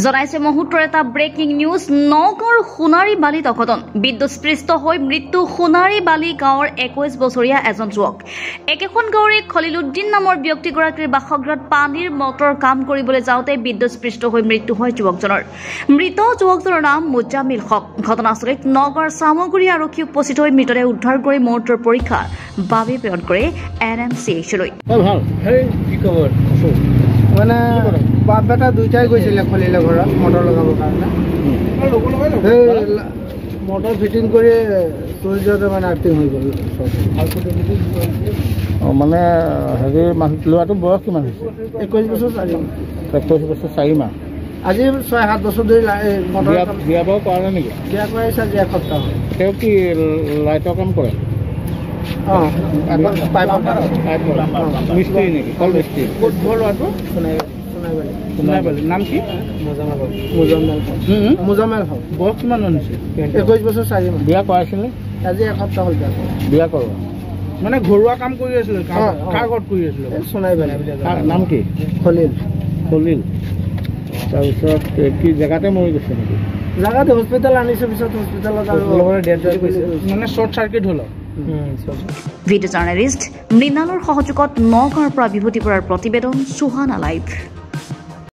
জনাইছে মুহূৰ্তৰ এটা ব্ৰেকিং নিউজ নগাঁৱৰ সোণাৰী বালিত অঘটন বিদ্যুৎস্পৃষ্ট হৈ মৃত্যু সোণাৰী বালি গাঁৱৰ 21 বছৰীয়া এজন যুৱক একেখন গাঁৱৰে খলিলুদ্দিন নামৰ ব্যক্তিগৰাকীৰ বাসগৃহত পানীৰ মটৰ কাম কৰিবলৈ যাওঁতে বিদ্যুৎস্পৃষ্ট হৈ মৃত্যু হয় যুৱকজনৰ মৃত যুৱকজনৰ নাম মুজামিল হক ঘটনাস্থলীত নগাঁৱৰ সামগুৰি আৰক্ষী উপস্থিত হৈ মৃতদেহ উদ্ধাৰ কৰি মৰ্তৰ পৰীক্ষা বাবে প্ৰেৰণ কৰে NMCH-লৈ ভাল কি খবৰ মানে বাপ বেটা দুইটাই গৈছিলে খলিলে ঘৰত মটৰ লগাবৰ কাৰণে মটৰ ফিটিং কৰি সূৰ্যতে মানে আৰ্টিং হৈ গ'ল মানে হেৰি ল'ৰাটো বয়স কিমান হৈছে 21 বছৰ 4 মাহ আজি 6-7 বছৰ ধৰি মটৰ বিয়া বাৰু কৰা নাই নেকি বিয়া কৰাইছে আজি এসপ্তাহ তেওঁ কি লাইটৰ কাম কৰে মিস্ত্ৰী নেকি কল মিস্ত্ৰী ক'ত ঘৰ ল'ৰাটো সোণাইবালি নাম কি মুজামেল হক বয়স কিমান হৈছে 21 বছৰ 4 মাহ বিয়া কৰাইছিলে আজি এসপ্তাহ হ'ল বিয়া কৰোৱা মানে ঘৰুৱা কাম কৰি আছিলে কাৰ ঘৰত কৰি আছিলে সোণাইবালি নাম কি খলিল তাৰপিছত কি জেগাতে মৰি গৈছে নেকি জেগাতে হস্পিটেল আনিছে পিছত হস্পিটেলত মানে শ্বৰ্ট চাৰ্কিট হ'ল ভিডিঅ' জাৰ্নেলিষ্ট মৃণালৰ সহযোগত নগাঁৱৰ পৰা বিভূতি বৰাৰ প্ৰতিবেদন সুহানা লাইভ